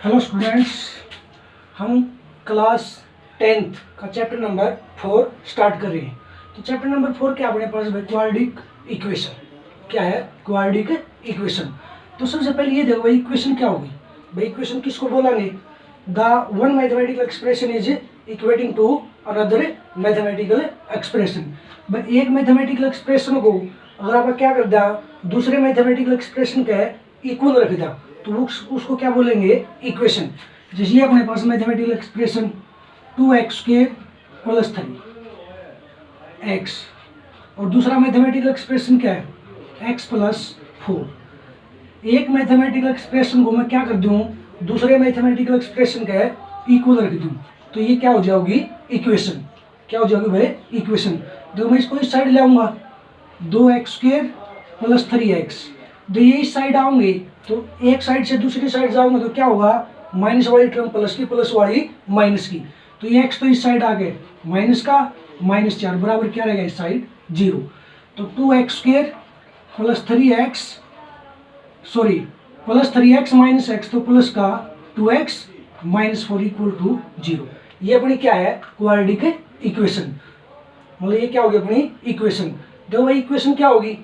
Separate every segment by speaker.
Speaker 1: Hello students, हम class 10th का chapter number 4 start कर रहे हैं। तो चैप्टर नंबर 4 क्या अपने पास भाई क्वाड्रेटिक इक्वेशन। क्या है क्वाड्रेटिक इक्वेशन? तो सबसे पहले ये देखो भाई इक्वेशन क्या होगी। भाई इक्वेशन किसको बोलेंगे? The one mathematical expression is equating to another mathematical expression. भाई एक मैथमेटिकल एक्सप्रेशन को अगर आप क्या कर दिया, दूसरे मैथमेटिकल एक्सप्रेशन का इक्वल रख दिया, तो उसको क्या बोलेंगे? इक्वेशन। जैसे ये अपने पास मैथमेटिकल एक्सप्रेशन 2x² + 3x, और दूसरा मैथमेटिकल एक्सप्रेशन क्या है? x + 4। एक मैथमेटिकल एक्सप्रेशन को मैं क्या कर दूं, दूसरे मैथमेटिकल एक्सप्रेशन का इक्वल रख दूं, तो ये क्या हो जाएगी? इक्वेशन। क्या हो जाएगी भाई? इक्वेशन। देखो मैं इसको इस साइड ले आऊंगा, 2x² + 3x। तो ये इस साइड आऊंगे तो एक साइड से दूसरी साइड जाऊंगा तो क्या होगा? माइनस वाली टर्म प्लस की, प्लस वाली माइनस की। तो ये x तो इस साइड आ गए माइनस का, -4 बराबर क्या रहेगा इस साइड? 0। तो 2x² + 3x, sorry +3x - x, तो प्लस का 2x - 4 = 0। ये अपनी क्या है? Quadratic equation. मतलब ये क्या होगी अपनी? इक्वेशन। देखो भाई इक्वेशन क्या होगी?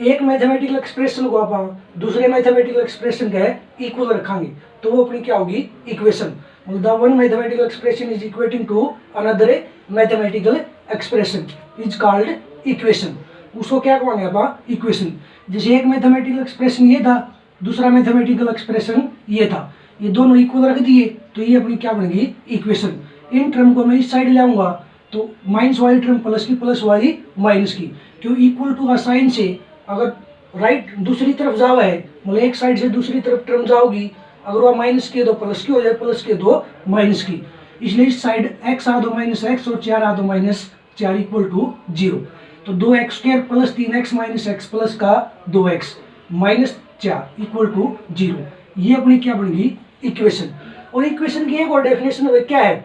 Speaker 1: एक मैथमेटिकल एक्सप्रेशन को आप दूसरे मैथमेटिकल एक्सप्रेशन का इक्वल रखेंगे तो वो अपनी क्या होगी? Equation. The one mathematical expression is equating to another mathematical expression is called equation. उसको क्या कहेंगे आप? इक्वेशन। जैसे एक मैथमेटिकल एक्सप्रेशन ये था, दूसरा मैथमेटिकल एक्सप्रेशन ये था, ये दोनों इक्वल रख दिए तो ये अपनी क्या बनेगी? इक्वेशन। इन टर्म को मैं इस साइड ले आऊंगा तो माइनस वाली टर्म प्लस की, प्लस वाली माइनस की, क्यों इक्वल टू का साइन से अगर राइट दूसरी तरफ जाओ है, मतलब एक साइड से दूसरी तरफ टर्म जाओगी, अगर वह माइनस की तो प्लस की हो जाए, प्लस की तो माइनस की। इसलिए इस साइड x आ दो -x और 4 आ दो -4 = 0। तो 2x² + 3x - x प्लस का 2x -4 = 0। ये अपनी क्या बनेगी? इक्वेशन। और इक्वेशन की एक और डेफिनेशन क्या है?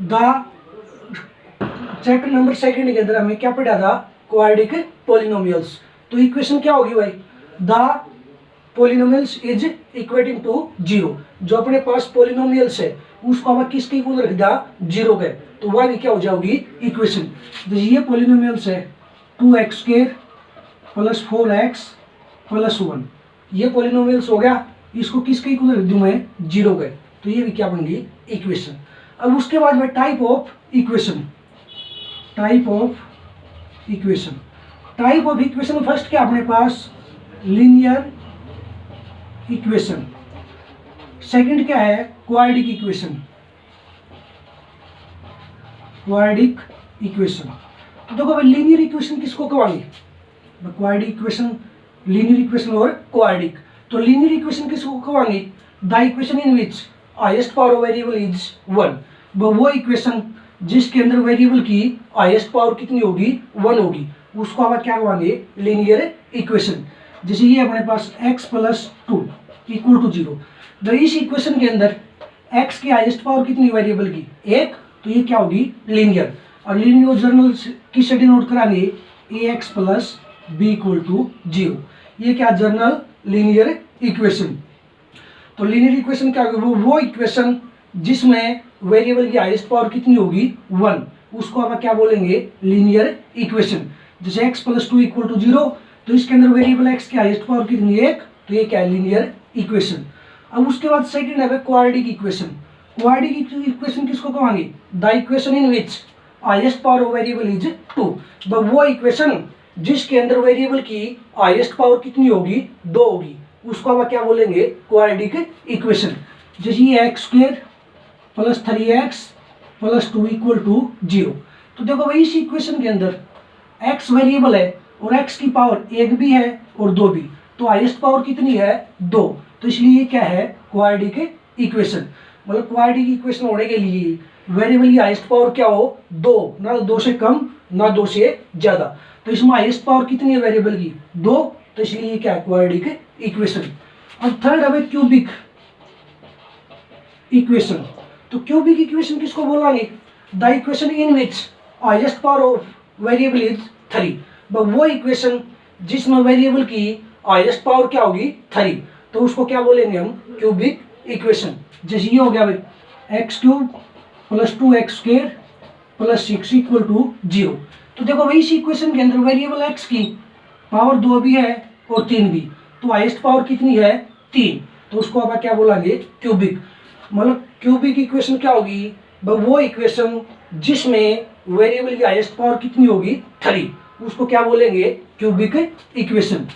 Speaker 1: द चैप्टर नंबर 2 के अंदर हमें क्या पढ़ा था? Quadratic polynomials. तो इक्वेशन क्या होगी भाई? The polynomials is equating to 0। जो अपने पास पॉलिनोमियल्स है उसको हम किसके इक्वल रख दिया? 0 के, तो वह भी क्या हो जाएगी? इक्वेशन। तो ये पॉलिनोमियल्स है 2x² + 4x + 1। ये पॉलिनोमियल्स हो गया, इसको किसके इक्वल रख दूं मैं? 0 के, तो ये भी क्या बनेगी? इक्वेशन। अब उसके बाद में type of equation. Type of equation. Type of equation first क्या अपने पास? Linear equation. सेकंड क्या है? Quadratic equation. Quadratic equation. तो देखो भाई लीनियर इक्वेशन किसको कहेंगे? क्वाड्रेटिक इक्वेशन, लीनियर इक्वेशन और क्वाड्रेटिक। तो लीनियर इक्वेशन किसको कहेंगे? The equation in which highest power variable is 1। वो इक्वेशन जिसके अंदर वेरिएबल की हाईएस्ट पावर कितनी होगी? 1 होगी, उसको आप क्या कहेंगे? Linear equation. जैसे ये अपने पास x + 2 = 0। तो इस इक्वेशन के अंदर x की हाईएस्ट पावर कितनी वेरिएबल की? 1, तो ये क्या होगी? लीनियर। और लीनियर जर्नल किससे डिनोट कराएंगे? ax + b = 0। ये क्या? Journal linear equation. तो लीनियर इक्वेशन क्या होगी? वो इक्वेशन जिसमें वेरिएबल की हाईएस्ट पावर कितनी होगी? 1, उसको आप क्या बोलेंगे? Linear equation. जैसे x + 2 = 0, तो इसके अंदर वेरिएबल x की हाईएस्ट पावर कितनी है? 1, तो ये क्या है? Linear equation. अब उसके बाद सेकंड है क्वाड्रेटिक इक्वेशन। क्वाड्रेटिक इक्वेशन किसको कहेंगे? The equation in which highest power of variable is 2। वो इक्वेशन जिसके अंदर वेरिएबल की हाईएस्ट पावर कितनी होगी? 2 होगी, उसको आप क्या बोलेंगे? Quadratic equation. जैसे ये x² + 3x + 2 = 0। तो देखो भाई इस इक्वेशन के अंदर x वेरिएबल है और x की पावर 1 भी है और 2 भी, तो हाईएस्ट पावर कितनी है? 2। तो इसलिए ये क्या है? Quadratic equation. मतलब क्वाड्रेटिक इक्वेशन होने के लिए वेरिएबल की हाईएस्ट पावर क्या हो? 2, ना 2 से कम ना 2 से ज्यादा। तो इसमें हाईएस्ट पावर कितनी है वेरिएबल की? 2, तो इसलिए ये क्या है? Quadratic equation. अब थर्ड है क्यूबिक इक्वेशन। तो क्यूबिक इक्वेशन किसको बोलेंगे? The equation in which highest power of variable is 3। वो इक्वेशन जिसमें वेरिएबल की हाईएस्ट पावर क्या होगी? 3, तो उसको क्या बोलेंगे हम? Cubic equation. जैसे ये हो गया भाई x cube plus 2x² plus 6 equal to 0। तो देखो भाई इस इक्वेशन के अंदर वेरिएबल एक्स की पावर 2 भी है और 3 भी, तो हाईएस्ट पावर कितनी है 3, तो उसको आप क्या बोलेंगे क्यूबिक। मतलब क्यूबिक इक्वेशन क्या होगी, वो इक्वेशन जिसमें वेरिएबल की हाईएस्ट पावर कितनी होगी 3, उसको क्या बोलेंगे क्यूबिक इक्वेशन।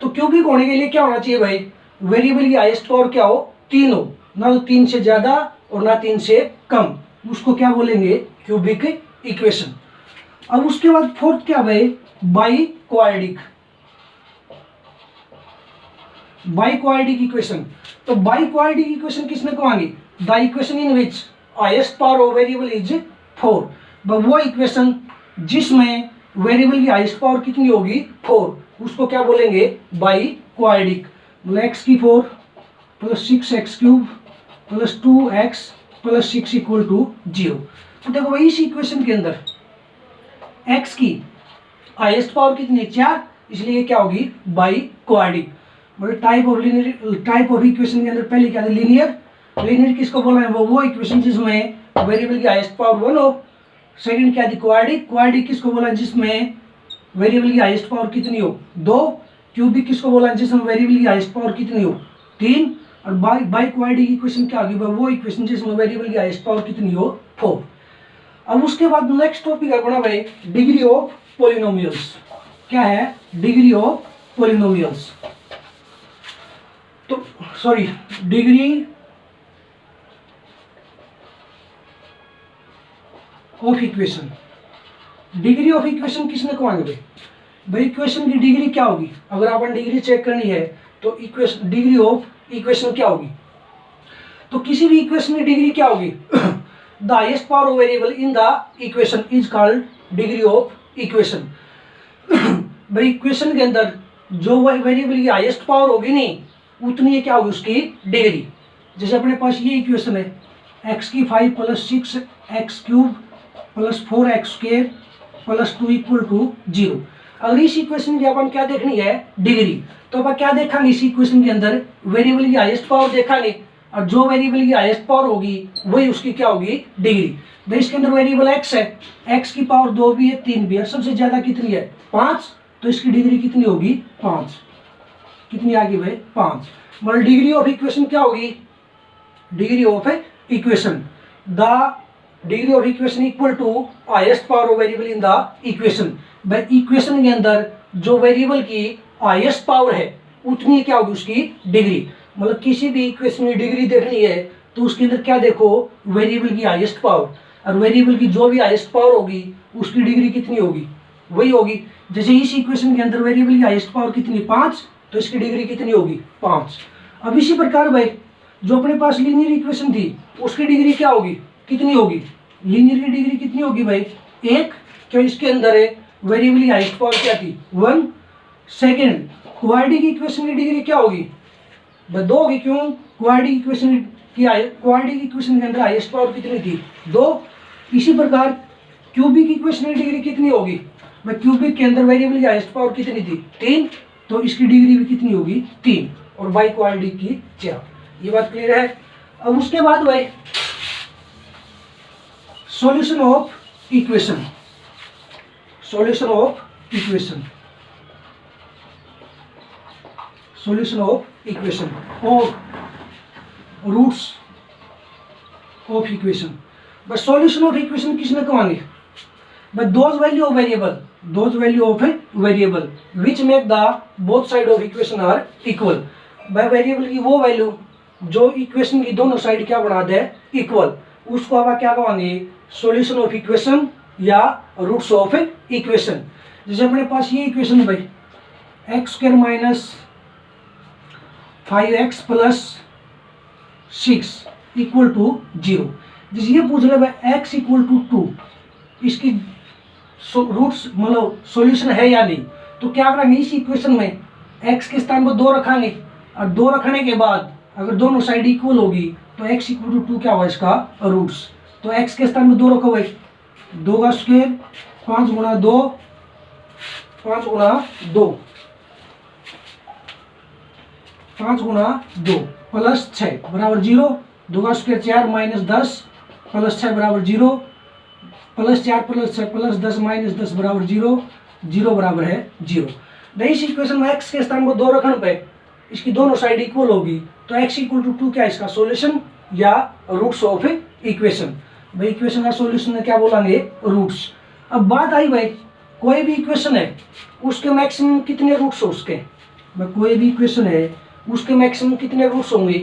Speaker 1: तो क्यूबिक होने के लिए क्या होना चाहिए भाई, वेरिएबल की हाईएस्ट पावर क्या हो 3 हो, ना तो 3 से ज्यादा और ना 3 से कम, उसको क्या बोलेंगे क्यूबिक इक्वेशन। अब उसके बाद फोर्थ क्या भाई बाई क्वाड्रिक इक्वेशन। तो बाई क्वाड्रिक इक्वेशन किसने कहेंगे, the equation in which highest power of variable is 4, वो इक्वेशन जिसमें वेरिएबल की हाईएस्ट पावर कितनी होगी 4, उसको क्या बोलेंगे बाई क्वाड्रिक। मतलब एक्स की 4 plus 6x³ plus 2x plus 6 equal to 0। तो देखो भाई इस इक्वेशन के अंदर x की हाईएस्ट पावर कितनी है 4, इसलिए क्या होगी बाई क्वाड्रिक। मतलब टाइप ऑफ इक्वेशन के अंदर पहले क्या था लीनियर किसको बोला है, वो इक्वेशन जिसमें वेरिएबल की हाईएस्ट पावर 1 हो। सेकंड क्या थी क्वाड्रिक किसको बोला है, जिसमें वेरिएबल की हाईएस्ट पावर कितनी हो 2। क्यूबिक किसको बोला है, जिसमें वेरिएबल की हाईएस्ट पावर कितनी हो 3। और बाई क्वाड्रिक इक्वेशन क्या होगी, वो इक्वेशन जिसमें वेरिएबल की हाईएस्ट पावर कितनी हो 4। अब उसके बाद नेक्स्ट टॉपिक है अपना भाई डिग्री ऑफ पॉलिनोमियल्स। क्या है डिग्री ऑफ पॉलिनोमियल्स, तो sorry degree of equation. Degree of equation किसने कहेंगे भाई इक्वेशन की डिग्री क्या होगी, अगर अपन डिग्री चेक करनी है तो इक्वेशन डिग्री ऑफ इक्वेशन क्या होगी। तो किसी भी इक्वेशन की डिग्री क्या होगी the highest power of variable in the equation is called degree of equation. भाई इक्वेशन के अंदर जो वेरिएबल की हाईएस्ट पावर होगी नहीं उतनी क्या होगी उसकी डिग्री। जैसे अपने पास ये इक्वेशन है x की 5 plus 6x³ plus 4x² plus 2 equal to 0। अगर इस इक्वेशन की अपन क्या देखनी है डिग्री, तो अपन क्या देखेंगे इस इक्वेशन के अंदर वेरिएबल की हाईएस्ट पावर देखेंगे, और जो वेरिएबल की हाईएस्ट पावर होगी वही उसकी क्या होगी डिग्री। भाई इसके अंदर वेरिएबल x है, x की पावर 2 भी है 3 भी है, सबसे ज्यादा कितनी है 5, तो इसकी डिग्री कितनी होगी 5। कितनी आ गई भाई 5। मतलब डिग्री ऑफ इक्वेशन क्या होगी, degree of equation the degree of equation equal to highest power of variable in the equation. भाई इक्वेशन के अंदर जो वेरिएबल की हाईएस्ट पावर है उतनी क्या होगी उसकी डिग्री। मतलब किसी भी इक्वेशन की डिग्री देखनी है तो उसके अंदर क्या देखो वेरिएबल की हाईएस्ट पावर, और वेरिएबल की जो भी हाईएस्ट पावर होगी उसकी डिग्री कितनी होगी वही होगी। जैसे इस इक्वेशन के अंदर वेरिएबल की हाईएस्ट पावर कितनी 5, तो इसकी डिग्री कितनी होगी 5। अब इसी प्रकार भाई जो अपने पास लीनियर इक्वेशन थी उसकी डिग्री क्या होगी कितनी होगी, लीनियर की डिग्री कितनी होगी भाई 1, क्यों इसके अंदर है वेरिएबल की हाईएस्ट पावर क्या थी 1। सेकंड क्वाड्रिक इक्वेशन की डिग्री क्या होगी 2 होगी, क्यों क्वाड्रिक इक्वेशन के अंदर हाईएस्ट पावर कितनी थी 2। इसी प्रकार क्यूबिक इक्वेशन की डिग्री कितनी होगी, क्यूबिक के अंदर वेरिएबल की हाईएस्ट पावर कितनी थी 3, तो इसकी डिग्री भी कितनी होगी 3, और बाई क्वाड्रिक की 4। ये बात क्लियर है। अब उसके बाद भाई solution of equation, solution of equation, solution of equation और रूट्स ऑफ इक्वेशन। बस सॉल्यूशन ऑफ इक्वेशन किसने कहेंगे, but those value of variable which make the both side of equation are equal. By variable की वो value जो equation की दोनों side क्या बना दे इक्वल, उसको आप क्या कहेंगे सॉल्यूशन ऑफ इक्वेशन या रूट्स ऑफ इक्वेशन। जैसे अपने पास ये इक्वेशन है भाई x² minus 5x plus 6 equal to 0। जैसे ये पूछ रहे भाई x इक्वल टू 2, इसकी रूट्स मतलब सॉल्यूशन है या नहीं, तो क्या करेंगे इस इक्वेशन में x के स्थान पर 2 रखेंगे, और 2 रखने के बाद अगर दोनों साइड इक्वल होगी तो x इक्वल टू 2 क्या होगा इसका रूट्स। तो x के स्थान में 2 रखो भाई, 2 का स्क्वायर 5 गुणा 2 5 गुणा 2 5 गुणा 2, प्लस 6 बराबर 0, 2 का स्क्वायर 4 माइनस 10 प्लस 6 बराबर 0, प्लस 4 प्लस 6 प्लस 10 माइनस 10 बराबर 0, 0 बराबर है 0। इस इक्वेशन में x के स्थान पर 2 रखने पे इसकी दोनों साइड इक्वल होगी, तो x इक्वल टू 2 क्या इसका सॉल्यूशन या रूट्स ऑफ इक्वेशन। भाई इक्वेशन का सॉल्यूशन में क्या बोलेंगे, रूट्स। अब बात आई भाई कोई भी इक्वेशन है उसके मैक्सिमम कितने रूट्स हो उसके, भाई कोई भी इक्वेशन है उसके मैक्सिमम कितने रूट्स होंगे,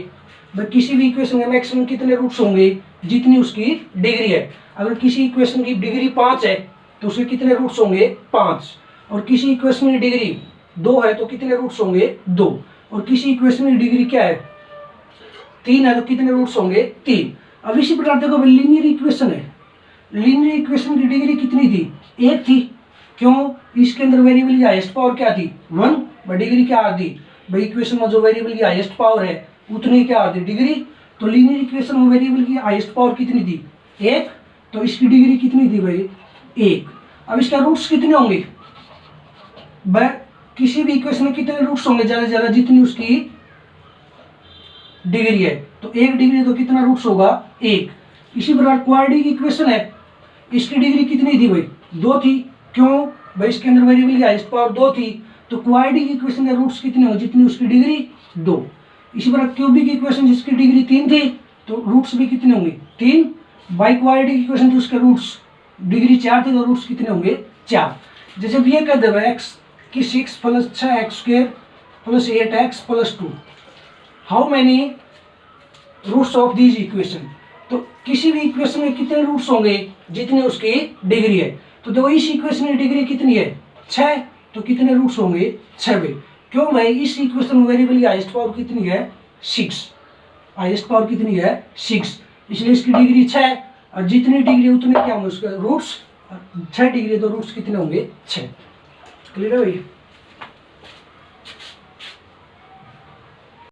Speaker 1: भाई किसी भी इक्वेशन के मैक्सिमम कितने रूट्स होंगे, जितनी उसकी डिग्री है। अगर किसी इक्वेशन की डिग्री 5 है तो उसके कितने रूट्स होंगे, 5। और किसी इक्वेशन की डिग्री 2 है तो कितने रूट्स होंगे, 2। और किसी इक्वेशन की डिग्री क्या है, 3 है तो कितने रूट्स होंगे, 3। अब इसी प्रकार देखो लीनियर इक्वेशन है, लीनियर इक्वेशन की डिग्री कितनी थी, 1 थी। क्यों, इसके अंदर वेरिएबल की हाईएस्ट पावर क्या थी, 1, बट डिग्री क्या आ दी, भाई इक्वेशन में जो वेरिएबल की हाईएस्ट पावर है उतनी क्या आती, डिग्री। तो लीनियर इक्वेशन में वेरिएबल की हाईएस्ट पावर कितनी थी, 1, तो इसकी डिग्री कितनी थी भाई, 1। अब इसका रूट्स कितने होंगे, भाई किसी भी इक्वेशन में कितने रूट्स होंगे, ज्यादा से ज्यादा जितनी उसकी डिग्री है, तो 1 डिग्री तो कितना रूट्स होगा, 1। इसी प्रकार क्वाड्रेटिक इक्वेशन है, इसकी डिग्री कितनी थी भाई, 2 थी। क्यों, भाई इसके अंदर वेरिएबल की हाईएस्ट पावर 2 थी, तो क्वाड्रेटिक इक्वेशन के रूट्स कितने होंगे, जितनी उसकी डिग्री 2। इसी प्रकार क्यूबिक इक्वेशन जिसकी डिग्री 3 थी तो रूट्स भी कितने होंगे, 3। बाई क्वाड्रेटिक इक्वेशन जो उसके रूट्स डिग्री 4 थे तो रूट्स कितने होंगे, 4। जैसे भी ये कह दे भाई x की 6 plus 6x square plus 8x plus 2, how many roots of these equation. तो किसी भी इक्वेशन में कितने रूट्स होंगे, जितनी उसकी डिग्री है। तो देखो इस इक्वेशन की डिग्री कितनी है, 6, तो कितने रूट्स होंगे, 6 भाई। क्यों भाई, इस इक्वेशन में वेरिएबल की हाईएस्ट पावर कितनी है, 6, हाईएस्ट पावर कितनी है, 6, इसलिए इसकी डिग्री 6, और जितनी डिग्री उतने क्या होंगे उसके रूट्स, 6 डिग्री तो रूट्स कितने होंगे, 6। क्लियर है भाई।